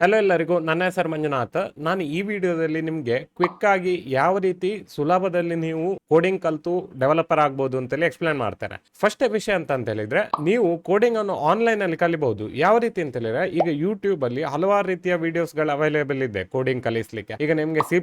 Hello ಎಲ್ಲರಿಗೂ, ನನ್ನ ಹೆಸರು ಮಂಜುನಾಥ್. ನಾನು ಈ ವಿಡಿಯೋದಲ್ಲಿ ನಿಮಗೆ ಕ್ವಿಕ್ ಆಗಿ ಯಾವ ರೀತಿ ಸುಲಭದಲ್ಲಿ ನೀವು ಕೋಡಿಂಗ್ ಕಲಿತು ಡೆವಲಪರ್ ಆಗ್ಬೋದು ಅಂತೇಳಿ ಎಕ್ಸ್ಪ್ಲೇನ್ ಮಾಡ್ತಾರೆ. ಫಸ್ಟ್ ವಿಷಯ ಅಂತ ಹೇಳಿದ್ರೆ, ನೀವು ಕೋಡಿಂಗ್ ಅನ್ನು ಆನ್ಲೈನ್ ಅಲ್ಲಿ ಕಲಿಬಹುದು. ಯಾವ ರೀತಿ ಅಂತ ಹೇಳಿದ್ರೆ, ಈಗ ಯೂಟ್ಯೂಬ್ ಅಲ್ಲಿ ಹಲವಾರು ರೀತಿಯ ವಿಡಿಯೋಸ್ ಗಳು ಅವೈಲೇಬಲ್ ಇದೆ ಕೋಡಿಂಗ್ ಕಲಿಸ್ಲಿಕ್ಕೆ. ಈಗ ನಿಮಗೆ C++,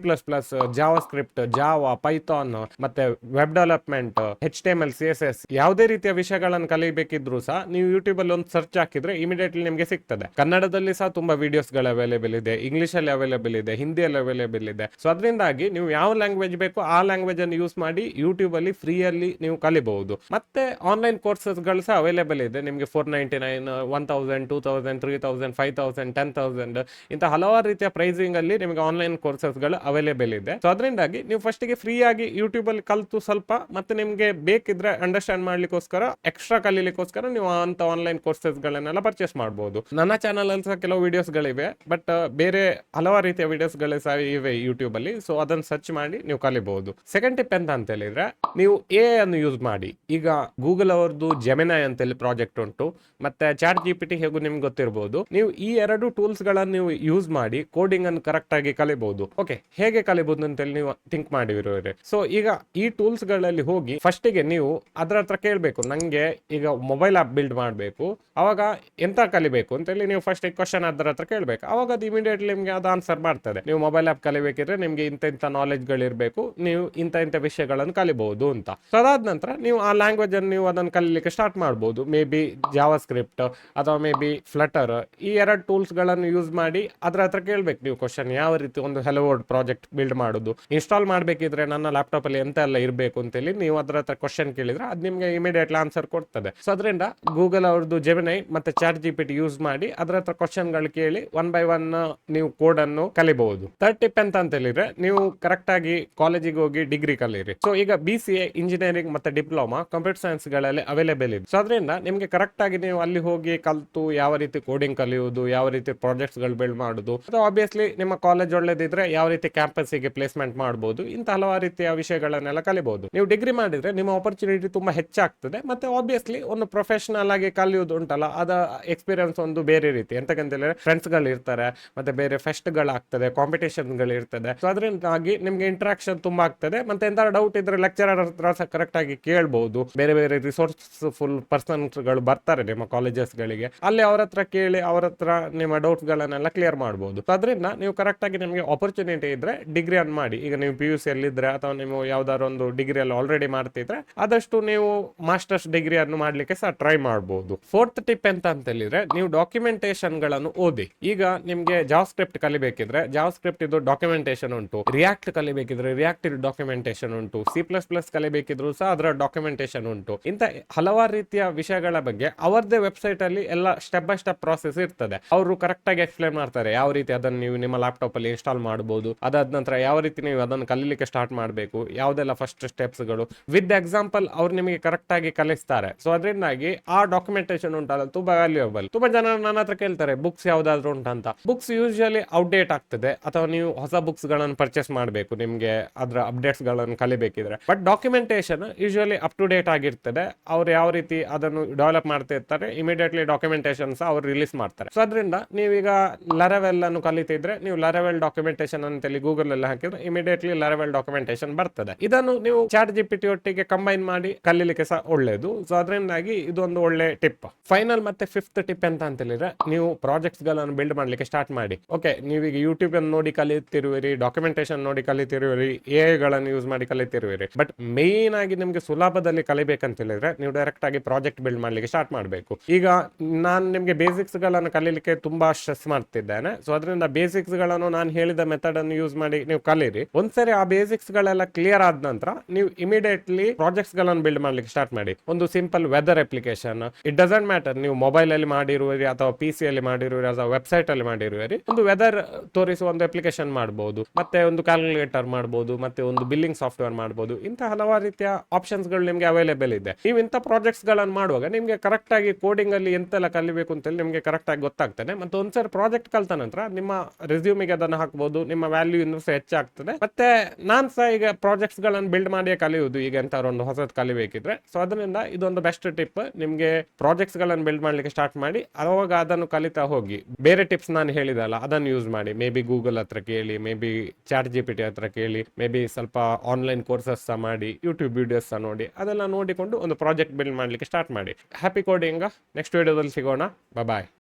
Java script, Java, Python, ಮತ್ತೆ ವೆಬ್ ಡೆವಲಪ್ಮೆಂಟ್, HTML, CSS ಯಾವುದೇ ರೀತಿಯ ವಿಷಯಗಳನ್ನು ಕಲಿಬೇಕಿದ್ರು ಸಹ ನೀವು ಯೂಟ್ಯೂಬ್ ಅಲ್ಲಿ ಒಂದು ಸರ್ಚ್ ಹಾಕಿದ್ರೆ ಇಮಿಡಿಯೇಟ್ಲಿ ನಿಮಗೆ ಸಿಗ್ತದೆ. ಕನ್ನಡದಲ್ಲಿ ಸಹ ತುಂಬಾ ವಿಡಿಯೋಸ್ ಗಳು ಅವೈಲೇಬಲ್ ಇದೆ, ಇಂಗ್ಲಿಷ್ ಅಲ್ಲಿ ಅವೈಲೇಬಲ್ ಇದೆ, ಹಿಂದಿಯಲ್ಲಿ ಅವೈಲೇಬಲ್ ಇದೆ. ಸೊ ಅದರಿಂದಾಗಿ ನೀವು ಯಾವ ಲ್ಯಾಂಗ್ವೇಜ್ ಬೇಕು ಆ ಲ್ಯಾಂಗ್ವೇಜ್ ಅನ್ನು ಯೂಸ್ ಮಾಡಿ ಯೂಟ್ಯೂಬ್ ಅಲ್ಲಿ ಫ್ರೀಯಲ್ಲಿ ನೀವು ಕಲಿಬಹುದು. ಮತ್ತೆ ಆನ್ಲೈನ್ ಕೋರ್ಸಸ್ ಗಳು ಸಹ ಅವೈಲೇಬಲ್ ಇದೆ ನಿಮಗೆ. 499, 1000, 2000, 3000, 5000, 10,000 ಇಂತ ಹಲವಾರು ರೀತಿಯ ಪ್ರೈಸಿಂಗ್ ಅಲ್ಲಿ ನಿಮಗೆ ಆನ್ಲೈನ್ ಕೋರ್ಸಸ್ ಗಳು ಅವೈಲೇಬಲ್ ಇದೆ. ಸೊ ಅದರಿಂದಾಗಿ ನೀವು ಫಸ್ಟ್ ಗೆ ಫ್ರೀ ಆಗಿ ಯೂಟ್ಯೂಬ್ ಅಲ್ಲಿ ಕಲಿತು ಸ್ವಲ್ಪ, ಮತ್ತೆ ನಿಮಗೆ ಬೇಕಿದ್ರೆ ಅಂಡರ್ಸ್ಟ್ಯಾಂಡ್ ಮಾಡ್ಲಿಕ್ಕೋಸ್ಕರ, ಎಕ್ಸ್ಟ್ರಾ ಕಲಿಲಿಕ್ಕೋಸ್ಕರ ನೀವು ಅಂತ ಆನ್ಲೈನ್ ಕೋರ್ಸಸ್ ಗಳನ್ನೆಲ್ಲ ಪರ್ಚೇಸ್ ಮಾಡಬಹುದು. ನನ್ನ ಚಾನಲ್ ಅಲ್ಲಿ ಸಹ ಕೆಲವು ವಿಡಿಯೋಸ್ ಗಳಿವೆ, ಬಟ್ ಬೇರೆ ಹಲವಾರು ರೀತಿಯ ವಿಡಿಯೋಸ್ ಗಳು ಸಹ ಇವೆ ಯೂಟ್ಯೂಬ್ ಅಲ್ಲಿ. ಸೊ ಅದನ್ನ ಸರ್ಚ್ ಮಾಡಿ ನೀವು ಕಲಿಬಹುದು. ಸೆಕೆಂಡ್ ಟಿಪ್ ಎಂತ ಅಂತ ಹೇಳಿದ್ರೆ, ನೀವು ಎ ಅನ್ನು ಯೂಸ್ ಮಾಡಿ. ಈಗ ಗೂಗಲ್ ಅವರದ್ದು ಜೆಮಿನೈ ಅಂತೇಳಿ ಪ್ರಾಜೆಕ್ಟ್ ಉಂಟು, ಮತ್ತೆ ಚಾಟ್ GPT ಹೇಗೂ ನಿಮ್ಗೆ ಗೊತ್ತಿರಬಹುದು. ನೀವು ಈ ಎರಡು ಟೂಲ್ಸ್ ಗಳನ್ನ ನೀವು ಯೂಸ್ ಮಾಡಿ ಕೋಡಿಂಗ್ ಅನ್ನು ಕರೆಕ್ಟ್ ಆಗಿ ಕಲಿಬಹುದು. ಓಕೆ, ಹೇಗೆ ಕಲಿಬಹುದು ಅಂತೇಳಿ ನೀವು ಥಿಂಕ್ ಮಾಡಿರೋರೆ. ಸೊ ಈಗ ಈ ಟೂಲ್ಸ್ ಗಳಲ್ಲಿ ಹೋಗಿ ಫಸ್ಟ್ ಗೆ ನೀವು ಅದರ ಹತ್ರ ಕೇಳಬೇಕು, ನಂಗೆ ಈಗ ಮೊಬೈಲ್ ಆಪ್ ಬಿಲ್ಡ್ ಮಾಡಬೇಕು, ಅವಾಗ ಎಂತ ಕಲಿಬೇಕು ಅಂತೇಳಿ ನೀವು ಫಸ್ಟ್ ಕ್ವಶನ್ ಅದರ ಹತ್ರ ಕೇಳಬೇಕು. ಅವಾಗ ಅದು ಇಮಿಡಿಯೇಟ್ಲಿ ನಿಮಗೆ ಅದು ಆನ್ಸರ್ ಮಾಡ್ತದೆ. ನೀವು ಮೊಬೈಲ್ ಆಪ್ ಕಲಿಬೇಕಿದ್ರೆ ನಿಮ್ಗೆ ಇಂಥ ನಾಲೆಜ್ ಗಳಿರಬೇಕು, ನೀವು ಇಂಥ ವಿಷಯಗಳನ್ನು ಕಲಿಬಹುದು ಅಂತ. ಸೊ ಅದಾದ ನಂತರ ನೀವು ಆ ಲ್ಯಾಂಗ್ವೇಜ್ ಅನ್ನು ನೀವು ಅದನ್ನು ಕಲಿಲಿಕ್ಕೆ ಸ್ಟಾರ್ಟ್ ಮಾಡಬಹುದು. ಮೇ ಬಿ ಜಾವಾ ಸ್ಕ್ರಿಪ್ಟ್ ಅಥವಾ ಮೇ ಬಿ ಫ್ಲಟರ್, ಈ ಎರಡು ಟೂಲ್ಸ್ ಗಳನ್ನು ಯೂಸ್ ಮಾಡಿ ಅದ್ರ ಹತ್ರ ಕೇಳ್ಬೇಕು ನೀವು ಕ್ವಶನ್, ಯಾವ ರೀತಿ ಒಂದು ಹೆಲೋ ವರ್ಲ್ಡ್ ಪ್ರಾಜೆಕ್ಟ್ ಬಿಲ್ಡ್ ಮಾಡೋದು, ಇನ್ಸ್ಟಾಲ್ ಮಾಡಬೇಕಿದ್ರೆ ನನ್ನ ಲ್ಯಾಪ್ಟಾಪ್ ಅಲ್ಲಿ ಎಂತ ಎಲ್ಲ ಇರಬೇಕು ಅಂತೇಳಿ ನೀವು ಅದ್ರ ಹತ್ರ ಕ್ವಶನ್ ಕೇಳಿದ್ರೆ ಅದು ನಿಮ್ಗೆ ಇಮಿಡಿಯೇಟ್ಲಿ ಆನ್ಸರ್ ಕೊಡ್ತದೆ. ಸೊ ಅದರಿಂದ ಗೂಗಲ್ ಅವ್ರದ್ದು ಜೆಮಿನೈ ಮತ್ತೆ ಚಾಟ್ GPT ಯೂಸ್ ಮಾಡಿ ಅದ್ರ ಹತ್ರ ಕ್ವಶನ್ ಗಳು ಕೇಳಿ ಒನ್ ಬೈ ಒನ್ ನೀವು ಕೋಡ್ ಅನ್ನು ಕಲಿಬಹುದು. ಥರ್ಡ್ ಟಿಪ್ ಅಂತ ಹೇಳಿದ್ರೆ, ನೀವು ಕರೆಕ್ಟ್ ಆಗಿ ಕಾಲೇಜಿಗೆ ಹೋಗಿ ಡಿಗ್ರಿ ಕಲೀರಿ. ಸೊ ಈಗ BCA, ಇಂಜಿನಿಯರಿಂಗ್ ಮತ್ತೆ ಡಿಪ್ಲೊಮಾ ಕಂಪ್ಯೂಟರ್ ಸೈನ್ಸ್ ಗಳಲ್ಲಿ ಅವೈಲೇಬಲ್ ಇದೆ. ಸೊ ಅದರಿಂದ ನಿಮ್ಗೆ ಕರೆಕ್ಟ್ ಆಗಿ ನೀವು ಅಲ್ಲಿ ಹೋಗಿ ಕಲ್ತು ಯಾವ ರೀತಿ ಕೋಡಿಂಗ್ ಕಲಿಯುವುದು, ಯಾವ ರೀತಿ ಪ್ರಾಜೆಕ್ಟ್ಸ್ ಗಳು ಬಿಲ್ಡ್ ಮಾಡುದು, ಅಥವಾ ಆಬ್ವಿಯಸ್ಲಿ ನಿಮ್ಮ ಕಾಲೇಜ್ ಒಳ್ಳೇದಿದ್ರೆ ಯಾವ ರೀತಿ ಕ್ಯಾಂಪಸ್ ಗೆ ಪ್ಲೇಸ್ಮೆಂಟ್ ಮಾಡಬಹುದು, ಇಂತ ಹಲವಾರು ರೀತಿಯ ವಿಷಯಗಳನ್ನೆಲ್ಲ ಕಲಿಬಹುದು. ನೀವು ಡಿಗ್ರಿ ಮಾಡಿದ್ರೆ ನಿಮ್ಮ ಆಪರ್ಚುನಿಟಿ ತುಂಬಾ ಹೆಚ್ಚಾಗ್ತದೆ. ಮತ್ತೆ ಆಬ್ವಿಯಸ್ಲಿ ಒಂದು ಪ್ರೊಫೆಷನಲ್ ಆಗಿ ಕಲಿಯುವುದು ಉಂಟಲ್ಲ, ಅದ ಎಕ್ಸ್ಪೀರಿಯನ್ಸ್ ಒಂದು ಬೇರೆ ರೀತಿ. ಎಂತಕ್ಕಂತ ಹೇಳಿದ್ರೆ ಫ್ರೆಂಡ್ಸ್ ಗಳು ಇರ್ತಾರೆ, ಮತ್ತೆ ಬೇರೆ ಫೆಸ್ಟ್ ಗಳಾಗ್ತದೆ, ಕಾಂಪಿಟೇಷನ್ ಗಳು ಇರ್ತದೆ. ಸೊ ಅದರಿಂದಾಗಿ ನಿಮ್ಗೆ ಇಂಟ್ರಾಕ್ಷನ್ ತುಂಬಾ ಆಗ್ತದೆ. ಮತ್ತೆ ಎಂತ ಡೌಟ್ ಇದ್ರೆ ಲೆಕ್ಚರರ್ ಹತ್ರ ಕರೆಕ್ಟ್ ಆಗಿ ಕೇಳಬಹುದು. ಬೇರೆ ಬೇರೆ ರಿಸೋರ್ಸ್ಫುಲ್ ಪರ್ಸನ್ಸ್ ಗಳು ಬರ್ತಾರೆ ನಿಮ್ಮ ಕಾಲೇಜಸ್ ಗಳಿಗೆ, ಅಲ್ಲಿ ಅವ್ರ ಹತ್ರ ಕೇಳಿ ಅವ್ರ ಹತ್ರ ನಿಮ್ಮ ಡೌಟ್ಸ್ ಗಳನ್ನೆಲ್ಲ ಕ್ಲಿಯರ್ ಮಾಡಬಹುದು. ಸೊ ಅದರಿಂದ ನೀವು ಕರೆಕ್ಟ್ ಆಗಿ ನಿಮಗೆ ಆಪರ್ಚುನಿಟಿ ಇದ್ರೆ ಡಿಗ್ರಿ ಅನ್ನು ಮಾಡಿ. ಈಗ ನೀವು PUC ಅಲ್ಲಿ ಇದ್ರೆ ಅಥವಾ ನೀವು ಯಾವ್ದಾದ್ರು ಒಂದು ಡಿಗ್ರಿ ಅಲ್ಲಿ ಆಲ್ರೆಡಿ ಮಾಡ್ತಿದ್ರೆ ಆದಷ್ಟು ನೀವು ಮಾಸ್ಟರ್ಸ್ ಡಿಗ್ರಿ ಅನ್ನು ಮಾಡ್ಲಿಕ್ಕೆ ಸಹ ಟ್ರೈ ಮಾಡಬಹುದು. ಫೋರ್ತ್ ಟಿಪ್ ಅಂತ ಹೇಳಿದ್ರೆ, ನೀವು ಡಾಕ್ಯುಮೆಂಟೇಶನ್ ಗಳನ್ನು ಓದಿ. ಈಗ ನಿಮ್ಗೆ ಜಾವಾ ಸ್ಕ್ರಿಪ್ಟ್ ಕಲಿಬೇಕಿದ್ರೆ ಜಾವಾ ಸ್ಕ್ರಿಪ್ಟ್ ಇದು ಡಾಕ್ಯುಮೆಂಟೇಶನ್ ಉಂಟು, ರಿಯಾಕ್ಟ್ ಕಲಿಬೇಕಿದ್ರೆ ರಿಯಾಕ್ಟ್ ಡಾಕ್ಯುಮೆಂಟೇಶನ್ ಉಂಟು, C++ ಕಲಿಬೇಕಿದ್ರು ಸಹ ಅದರ ಡಾಕ್ಯುಮೆಂಟೇಶನ್ ಉಂಟು. ಇಂತ ಹಲವಾರು ರೀತಿಯ ವಿಷಯಗಳ ಬಗ್ಗೆ ಅವರದೇ ವೆಬ್ಸೈಟ್ ಅಲ್ಲಿ ಎಲ್ಲ ಸ್ಟೆಪ್ ಬೈ ಸ್ಟೆಪ್ ಪ್ರಾಸೆಸ್ ಇರ್ತದೆ. ಅವರು ಕರೆಕ್ಟ್ ಆಗಿ ಎಕ್ಸ್ಪ್ಲೇನ್ ಮಾಡ್ತಾರೆ ಯಾವ ರೀತಿ ಅದನ್ನು ನೀವು ನಿಮ್ಮ ಲ್ಯಾಪ್ಟಾಪ್ ಅಲ್ಲಿ ಇನ್ಸ್ಟಾಲ್ ಮಾಡಬಹುದು, ಅದಾದ ನಂತರ ಯಾವ ರೀತಿ ನೀವು ಅದನ್ನು ಕಲಿಲಿಕ್ಕೆ ಸ್ಟಾರ್ಟ್ ಮಾಡಬೇಕು, ಯಾವ್ದೆಲ್ಲ ಫಸ್ಟ್ ಸ್ಟೆಪ್ಸ್ ಗಳು ವಿತ್ ಎಕ್ಸಾಂಪಲ್ ಅವ್ರು ನಿಮಗೆ ಕರೆಕ್ಟ್ ಆಗಿ ಕಲಿಸ್ತಾರೆ. ಸೊ ಅದರಿಂದಾಗಿ ಆ ಡಾಕ್ಯುಮೆಂಟೇಶನ್ ಉಂಟಲ್ಲ ತುಂಬಾ ವ್ಯಾಲ್ಯೂಯಬಲ್. ತುಂಬಾ ಜನ ನನ್ನ ಹತ್ರ ಕೇಳ್ತಾರೆ ಬುಕ್ಸ್ ಯಾವ್ದಾದ್ರು ಉಂಟಂತ. ಬುಕ್ಸ್ ಯೂಶುವಲಿ ಔಟ್ಡೇಟ್ ಆಗ್ತದೆ, ಅಥವಾ ನೀವು ಹೊಸ ಬುಕ್ಸ್ ಗಳನ್ನು ಪರ್ಚೇಸ್ ಮಾಡಬೇಕು ನಿಮ್ಗೆ ಅದರ ಅಪ್ಡೇಟ್ಸ್ ಗಳನ್ನು ಕಲಿಬೇಕಿದ್ರೆ. But documentation usually up to date ಆಗಿರ್ತದೆ. ಅವ್ರು ಯಾವ ರೀತಿ ಅದನ್ನು ಡೆವಲಪ್ ಮಾಡ್ತಾ ಇರ್ತಾರೆ, ಇಮಿಡಿಯೇಟ್ಲಿ ಡಾಕ್ಯುಮೆಂಟೇಶನ್ ಸಹ ಅವ್ರು ರಿಲೀಸ್ ಮಾಡ್ತಾರೆ. ಸೊ ಅದರಿಂದ ನೀವೀಗ ಲರವೆಲ್ ಅನ್ನು ಕಲಿತಿದ್ರೆ ನೀವು ಲರವೆಲ್ ಡಾಕ್ಯುಮೆಂಟೇಶನ್ ಅಂತೇಳಿ ಗೂಗಲ್ ಅಲ್ಲಿ ಹಾಕಿದ್ರೆ ಇಮಿಡಿಯೇಟ್ಲಿ ಲರವೆಲ್ ಡಾಕ್ಯುಮೆಂಟೇಶನ್ ಬರ್ತದೆ. ಇದನ್ನು ನೀವು ಚಾಟ್ GPT ಒಟ್ಟಿಗೆ ಕಂಬೈನ್ ಮಾಡಿ ಕಲಿಲಿಕ್ಕೆ ಸಹ ಒಳ್ಳೇದು. ಸೊ ಅದರಿಂದಾಗಿ ಇದೊಂದು ಒಳ್ಳೆ ಟಿಪ್. ಫೈನಲ್ ಮತ್ತೆ ಫಿಫ್ತ್ ಟಿಪ್ ಅಂತ ಹೇಳಿದ್ರೆ, ನೀವು ಪ್ರಾಜೆಕ್ಟ್ಸ್ ಗಳನ್ನು ಬಿಲ್ಡ್ ಮಾಡ್ಲಿಕ್ಕೆ ಸ್ಟಾರ್ಟ್ ಮಾಡಿ. ಓಕೆ, ನೀವೀಗ ಯೂಟ್ಯೂಬ್ ಅನ್ನು ನೋಡಿ ಕಲಿತಿರುವಿರಿ, ಡಾಕ್ಯುಮೆಂಟೇಶನ್ ನೋಡಿ ಕಲಿತಿರುವಿರಿ, AI ಗಳನ್ನು ಯೂಸ್ ಮಾಡಿ ಕಲಿತಿರುವಿರಿ. ಬಟ್ ಮೇನ್ ಆಗಿ ನಿಮ್ಗೆ ಸುಲಭದಲ್ಲಿ ಕಲಿಬೇಕಂತ ಹೇಳಿದ್ರೆ ನೀವು ಡೈರೆಕ್ಟ್ ಆಗಿ ಪ್ರಾಜೆಕ್ಟ್ ಬಿಲ್ಡ್ ಮಾಡ್ಲಿಕ್ಕೆ ಸ್ಟಾರ್ಟ್ ಮಾಡಬೇಕು. ಈಗ ನಾನು ನಿಮ್ಗೆ ಬೇಸಿಕ್ಸ್ ಗಳನ್ನು ಕಲಿಲಿಕ್ಕೆ ತುಂಬಾ ಸ್ಟ್ರೆಸ್ ಮಾಡ್ತಿದ್ದೇನೆ. ಸೊ ಅದರಿಂದ ಬೇಸಿಕ್ಸ್ ಗಳನ್ನು ನಾನು ಹೇಳಿದ ಮೆಥಡ್ ಅನ್ನು ಯೂಸ್ ಮಾಡಿ ನೀವು ಕಲೀರಿ. ಒಂದ್ಸರಿ ಆ ಬೇಸಿಕ್ಸ್ ಗಳೆಲ್ಲ ಕ್ಲಿಯರ್ ಆದ ನಂತರ ನೀವು ಇಮಿಡಿಯೇಟ್ಲಿ ಪ್ರಾಜೆಕ್ಟ್ಸ್ ಗಳನ್ನು ಬಿಲ್ಡ್ ಮಾಡ್ಲಿಕ್ಕೆ ಸ್ಟಾರ್ಟ್ ಮಾಡಿ. ಒಂದು simple weather application, it doesn't matter ನೀವು ಮೊಬೈಲ್ ಅಲ್ಲಿ ಮಾಡಿರುವಿರಿ ಅಥವಾ PC ಅಲ್ಲಿ ಮಾಡಿರುವಿರಿ ಅಥವಾ ವೆಬ್ಸೈಟ್ ಅಲ್ಲಿ ಮಾಡಿರುವಿರಿ, ಒಂದು ವೆದರ್ ತೋರಿಸುವ ಒಂದು ಅಪ್ಲಿಕೇಶನ್ ಮಾಡಬಹುದು, ಮತ್ತೆ ಒಂದು ಕ್ಯಾಲ್ಕುಲೇಟರ್ ಮಾಡಬಹುದು, ಮತ್ತೆ ಒಂದು ಬಿಲ್ಲಿಂಗ್ ಸಾಫ್ಟ್ವೇರ್ ಮಾಡಬಹುದು. ಇಂಥ ಹಲವಾರು ರೀತಿಯ ಆಪ್ಷನ್ಸ್ ಗಳು ನಿಮ್ಗೆ ಅವೈಲೇಬಲ್ ಇದೆ. ನೀವು ಇಂಥ ಪ್ರಾಜೆಕ್ಟ್ಸ್ ಗಳನ್ನು ಮಾಡುವಾಗ ನಿಮ್ಗೆ ಕರೆಕ್ಟ್ ಆಗಿ ಕೋಡಿಂಗ್ ಅಲ್ಲಿ ಎಂತೆಲ್ಲ ಕಲಿಬೇಕು ಅಂತೇಳಿ ನಿಮ್ಗೆ ಕರೆಕ್ಟ್ ಆಗಿ ಗೊತ್ತಾಗ್ತದೆ. ಮತ್ತೆ ಒಂದ್ಸರಿ ಪ್ರಾಜೆಕ್ಟ್ ಕಲ್ತ ನಂತರ ನಿಮ್ಮ ರೆಸ್ಯೂಮಿಗೆ ಅದನ್ನು ಹಾಕಬಹುದು, ನಿಮ್ಮ ವ್ಯಾಲ್ಯೂ ಇನ್ನೂ ಸಹ ಹೆಚ್ಚಾಗ್ತದೆ. ಮತ್ತೆ ನಾನ್ ಸಹ ಈಗ ಪ್ರಾಜೆಕ್ಟ್ಸ್ ಗಳನ್ನು ಬಿಲ್ಡ್ ಮಾಡಿ ಕಲಿಯುವುದು ಈಗ ಎಂತ ಒಂದು ಹೊಸದು ಕಲಿಬೇಕಿದ್ರೆ. ಸೊ ಅದರಿಂದ ಇದೊಂದು ಬೆಸ್ಟ್ ಟಿಪ್. ನಿಮ್ಗೆ ಪ್ರಾಜೆಕ್ಟ್ಸ್ ಗಳನ್ನು ಬಿಲ್ಡ್ ಮಾಡ್ಲಿಕ್ಕೆ ಸ್ಟಾರ್ಟ್ ಮಾಡಿ, ಅವಾಗ ಅದನ್ನು ಕಲಿತಾ ಹೋಗಿ. ಬೇರೆ ಟಿಪ್ಸ್ ಟಿಪ್ಸ್ ನಾನು ಹೇಳಿದಲ್ಲ ಅದನ್ನು ಯೂಸ್ ಮಾಡಿ. ಮೇ ಬಿ ಗೂಗಲ್ ಹತ್ರ ಕೇಳಿ, ಮೇ ಬಿ ಚಾಟ್ GPT ಹತ್ರ ಕೇಳಿ, ಮೇ ಬಿ ಸ್ವಲ್ಪ ಆನ್ಲೈನ್ ಕೋರ್ಸಸ್ ಸಹ ಮಾಡಿ, ಯೂಟ್ಯೂಬ್ ವಿಡಿಯೋಸ್ ಸಹ ನೋಡಿ, ಅದೆಲ್ಲ ನೋಡಿಕೊಂಡು ಒಂದು ಪ್ರಾಜೆಕ್ಟ್ ಬಿಲ್ಡ್ ಮಾಡಲಿಕ್ಕೆ ಸ್ಟಾರ್ಟ್ ಮಾಡಿ. Happy coding. ನೆಕ್ಸ್ಟ್ ವಿಡಿಯೋದಲ್ಲಿ ಸಿಗೋಣ. ಬಾಯ್.